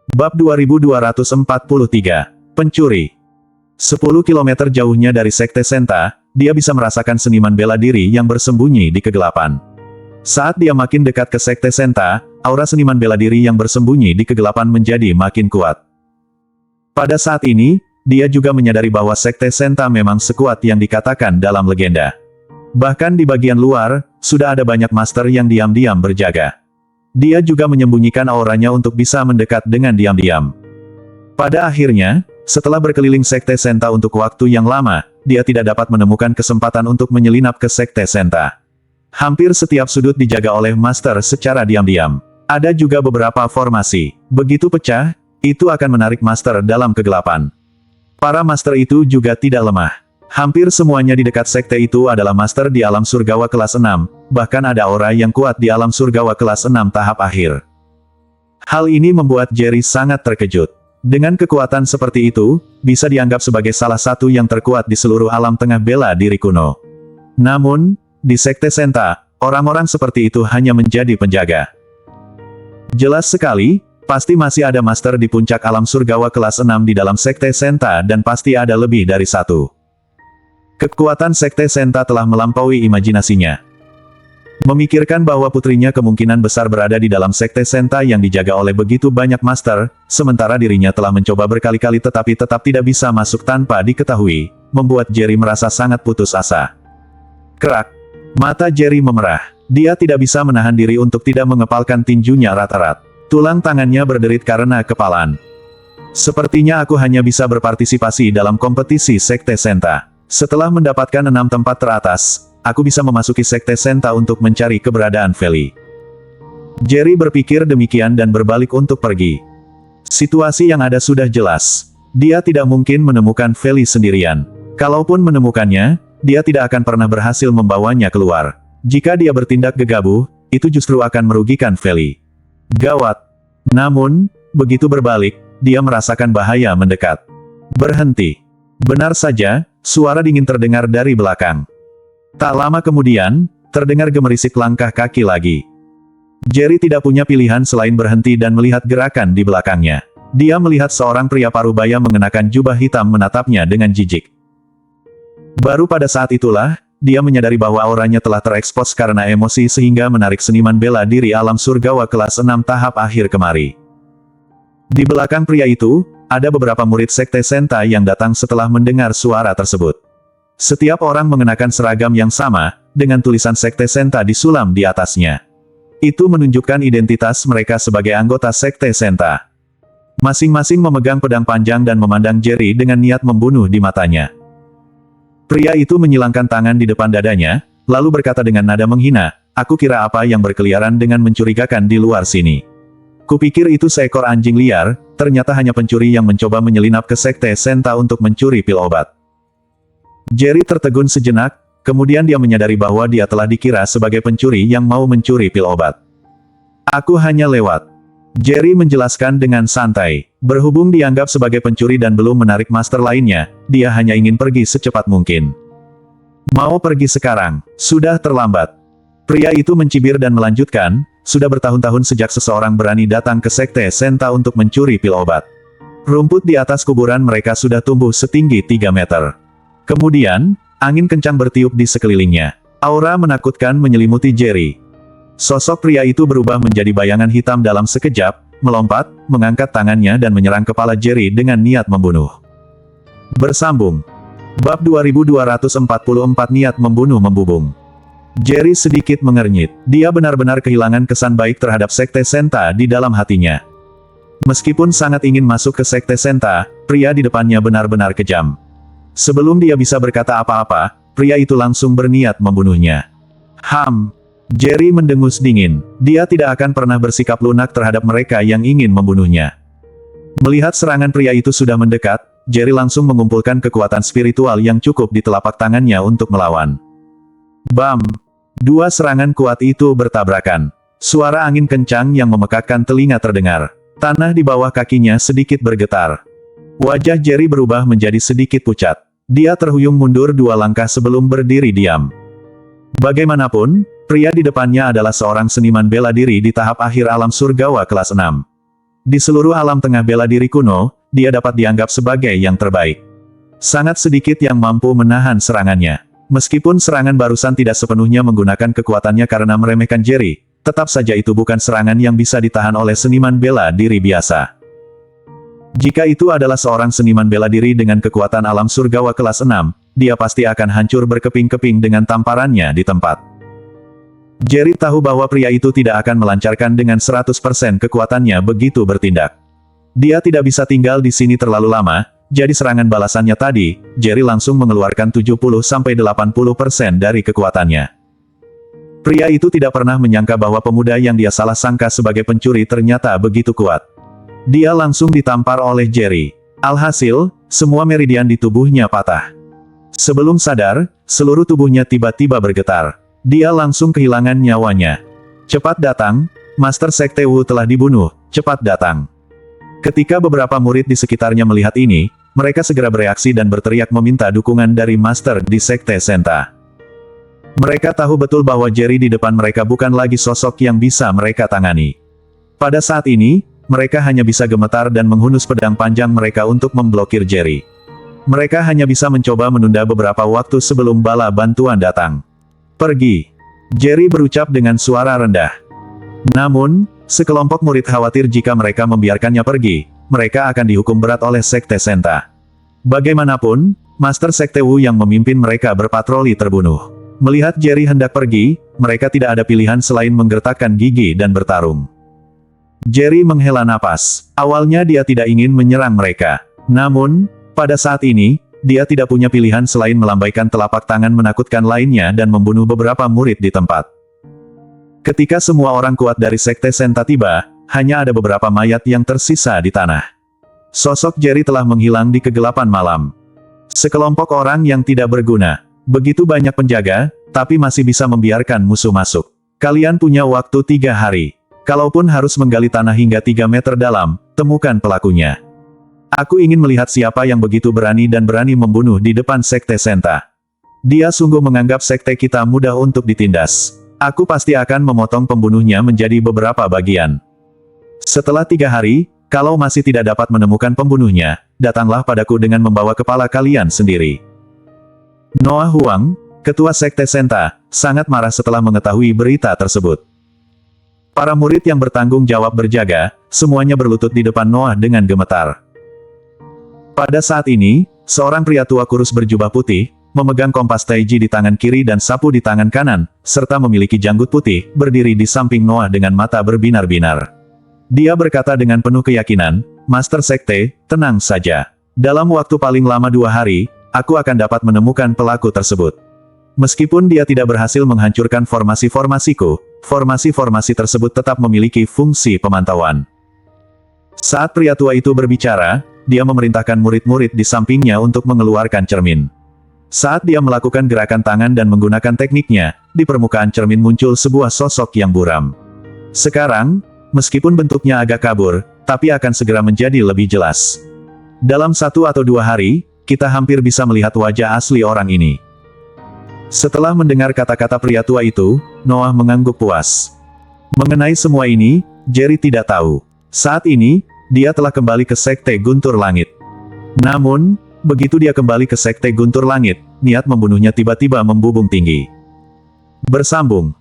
Bab 2243, Pencuri. 10 kilometer jauhnya dari Sekte Senta, dia bisa merasakan seniman bela diri yang bersembunyi di kegelapan. Saat dia makin dekat ke Sekte Senta, aura seniman bela diri yang bersembunyi di kegelapan menjadi makin kuat. Pada saat ini, dia juga menyadari bahwa Sekte Senta memang sekuat yang dikatakan dalam legenda. Bahkan di bagian luar, sudah ada banyak master yang diam-diam berjaga. Dia juga menyembunyikan auranya untuk bisa mendekat dengan diam-diam. Pada akhirnya, setelah berkeliling Sekte Senta untuk waktu yang lama, dia tidak dapat menemukan kesempatan untuk menyelinap ke Sekte Senta. Hampir setiap sudut dijaga oleh master secara diam-diam. Ada juga beberapa formasi. Begitu pecah, itu akan menarik master dalam kegelapan. Para master itu juga tidak lemah. Hampir semuanya di dekat sekte itu adalah master di alam surgawa kelas 6, bahkan ada aura yang kuat di alam surgawa kelas 6 tahap akhir. Hal ini membuat Jerry sangat terkejut. Dengan kekuatan seperti itu, bisa dianggap sebagai salah satu yang terkuat di seluruh alam tengah bela diri kuno. Namun, di Sekte Senta, orang-orang seperti itu hanya menjadi penjaga. Jelas sekali, pasti masih ada master di puncak alam surgawa kelas 6 di dalam Sekte Senta dan pasti ada lebih dari satu. Kekuatan Sekte Senta telah melampaui imajinasinya. Memikirkan bahwa putrinya kemungkinan besar berada di dalam Sekte Senta yang dijaga oleh begitu banyak master, sementara dirinya telah mencoba berkali-kali tetapi tetap tidak bisa masuk tanpa diketahui, membuat Jerry merasa sangat putus asa. Kerak. Mata Jerry memerah. Dia tidak bisa menahan diri untuk tidak mengepalkan tinjunya erat-erat. Tulang tangannya berderit karena kepalan. Sepertinya aku hanya bisa berpartisipasi dalam kompetisi Sekte Senta. Setelah mendapatkan 6 tempat teratas, aku bisa memasuki Sekte Senta untuk mencari keberadaan Feli. Jerry berpikir demikian dan berbalik untuk pergi. Situasi yang ada sudah jelas. Dia tidak mungkin menemukan Feli sendirian. Kalaupun menemukannya, dia tidak akan pernah berhasil membawanya keluar. Jika dia bertindak gegabah, itu justru akan merugikan Feli. Gawat. Namun, begitu berbalik, dia merasakan bahaya mendekat. Berhenti. Benar saja, suara dingin terdengar dari belakang. Tak lama kemudian, terdengar gemerisik langkah kaki lagi. Jerry tidak punya pilihan selain berhenti dan melihat gerakan di belakangnya. Dia melihat seorang pria parubaya mengenakan jubah hitam menatapnya dengan jijik. Baru pada saat itulah, dia menyadari bahwa auranya telah terekspos karena emosi sehingga menarik seniman bela diri alam surgawa kelas 6 tahap akhir kemari. Di belakang pria itu, ada beberapa murid Sekte Senta yang datang setelah mendengar suara tersebut. Setiap orang mengenakan seragam yang sama, dengan tulisan Sekte Senta disulam di atasnya. Itu menunjukkan identitas mereka sebagai anggota Sekte Senta. Masing-masing memegang pedang panjang dan memandang Jerry dengan niat membunuh di matanya. Pria itu menyilangkan tangan di depan dadanya, lalu berkata dengan nada menghina, "Aku kira apa yang berkeliaran dengan mencurigakan di luar sini. Kupikir itu seekor anjing liar, ternyata hanya pencuri yang mencoba menyelinap ke Sekte Senta untuk mencuri pil obat." Jerry tertegun sejenak, kemudian dia menyadari bahwa dia telah dikira sebagai pencuri yang mau mencuri pil obat. "Aku hanya lewat." Jerry menjelaskan dengan santai. Berhubung dianggap sebagai pencuri dan belum menarik master lainnya, dia hanya ingin pergi secepat mungkin. "Mau pergi sekarang, sudah terlambat." Pria itu mencibir dan melanjutkan, "Sudah bertahun-tahun sejak seseorang berani datang ke Sekte Senta untuk mencuri pil obat. Rumput di atas kuburan mereka sudah tumbuh setinggi 3 meter. Kemudian, angin kencang bertiup di sekelilingnya. Aura menakutkan menyelimuti Jerry. Sosok pria itu berubah menjadi bayangan hitam dalam sekejap, melompat, mengangkat tangannya dan menyerang kepala Jerry dengan niat membunuh. Bersambung. Bab 2244 Niat membunuh membubung. Jerry sedikit mengernyit. Dia benar-benar kehilangan kesan baik terhadap Sekte Senta di dalam hatinya. Meskipun sangat ingin masuk ke Sekte Senta, pria di depannya benar-benar kejam. Sebelum dia bisa berkata apa-apa, pria itu langsung berniat membunuhnya. Jerry mendengus dingin. Dia tidak akan pernah bersikap lunak terhadap mereka yang ingin membunuhnya. Melihat serangan pria itu sudah mendekat, Jerry langsung mengumpulkan kekuatan spiritual yang cukup di telapak tangannya untuk melawan. Bam! 2 serangan kuat itu bertabrakan. Suara angin kencang yang memekakkan telinga terdengar. Tanah di bawah kakinya sedikit bergetar. Wajah Jerry berubah menjadi sedikit pucat. Dia terhuyung mundur 2 langkah sebelum berdiri diam. Bagaimanapun, pria di depannya adalah seorang seniman bela diri di tahap akhir alam surgawa kelas 6. Di seluruh alam tengah bela diri kuno, dia dapat dianggap sebagai yang terbaik. Sangat sedikit yang mampu menahan serangannya. Meskipun serangan barusan tidak sepenuhnya menggunakan kekuatannya karena meremehkan Jerry, tetap saja itu bukan serangan yang bisa ditahan oleh seniman bela diri biasa. Jika itu adalah seorang seniman bela diri dengan kekuatan alam surgawa kelas 6, dia pasti akan hancur berkeping-keping dengan tamparannya di tempat. Jerry tahu bahwa pria itu tidak akan melancarkan dengan 100% kekuatannya begitu bertindak. Dia tidak bisa tinggal di sini terlalu lama, jadi serangan balasannya tadi, Jerry langsung mengeluarkan 70-80% dari kekuatannya. Pria itu tidak pernah menyangka bahwa pemuda yang dia salah sangka sebagai pencuri ternyata begitu kuat. Dia langsung ditampar oleh Jerry. Alhasil, semua meridian di tubuhnya patah. Sebelum sadar, seluruh tubuhnya tiba-tiba bergetar. Dia langsung kehilangan nyawanya. Cepat datang, Master Sekte Wu telah dibunuh, cepat datang. Ketika beberapa murid di sekitarnya melihat ini, mereka segera bereaksi dan berteriak meminta dukungan dari Master di Sekte Senta. Mereka tahu betul bahwa Jerry di depan mereka bukan lagi sosok yang bisa mereka tangani. Pada saat ini, mereka hanya bisa gemetar dan menghunus pedang panjang mereka untuk memblokir Jerry. Mereka hanya bisa mencoba menunda beberapa waktu sebelum bala bantuan datang. Pergi. Jerry berucap dengan suara rendah. Namun, sekelompok murid khawatir jika mereka membiarkannya pergi, mereka akan dihukum berat oleh Sekte Senta. Bagaimanapun, Master Sekte Wu yang memimpin mereka berpatroli terbunuh. Melihat Jerry hendak pergi, mereka tidak ada pilihan selain menggertakkan gigi dan bertarung. Jerry menghela napas. Awalnya dia tidak ingin menyerang mereka. Namun, pada saat ini, dia tidak punya pilihan selain melambaikan telapak tangan menakutkan lainnya dan membunuh beberapa murid di tempat. Ketika semua orang kuat dari Sekte Senta tiba, hanya ada beberapa mayat yang tersisa di tanah. Sosok Jerry telah menghilang di kegelapan malam. Sekelompok orang yang tidak berguna. Begitu banyak penjaga, tapi masih bisa membiarkan musuh masuk. Kalian punya waktu 3 hari. Kalaupun harus menggali tanah hingga 3 meter dalam, temukan pelakunya. Aku ingin melihat siapa yang begitu berani dan berani membunuh di depan Sekte Senta. Dia sungguh menganggap sekte kita mudah untuk ditindas. Aku pasti akan memotong pembunuhnya menjadi beberapa bagian. Setelah 3 hari, kalau masih tidak dapat menemukan pembunuhnya, datanglah padaku dengan membawa kepala kalian sendiri. Noah Huang, ketua Sekte Senta, sangat marah setelah mengetahui berita tersebut. Para murid yang bertanggung jawab berjaga, semuanya berlutut di depan Noah dengan gemetar. Pada saat ini, seorang pria tua kurus berjubah putih, memegang kompas taiji di tangan kiri dan sapu di tangan kanan, serta memiliki janggut putih, berdiri di samping Noah dengan mata berbinar-binar. Dia berkata dengan penuh keyakinan, Master Sekte, tenang saja. Dalam waktu paling lama 2 hari, aku akan dapat menemukan pelaku tersebut. Meskipun dia tidak berhasil menghancurkan formasi-formasiku, formasi-formasi tersebut tetap memiliki fungsi pemantauan. Saat pria tua itu berbicara, dia memerintahkan murid-murid di sampingnya untuk mengeluarkan cermin. Saat dia melakukan gerakan tangan dan menggunakan tekniknya, di permukaan cermin muncul sebuah sosok yang buram. Sekarang, meskipun bentuknya agak kabur, tapi akan segera menjadi lebih jelas. Dalam 1 atau 2 hari, kita hampir bisa melihat wajah asli orang ini. Setelah mendengar kata-kata pria tua itu, Noah mengangguk puas. Mengenai semua ini, Jerry tidak tahu. Saat ini, dia telah kembali ke Sekte Guntur Langit. Namun, begitu dia kembali ke Sekte Guntur Langit, niat membunuhnya tiba-tiba membubung tinggi. Bersambung.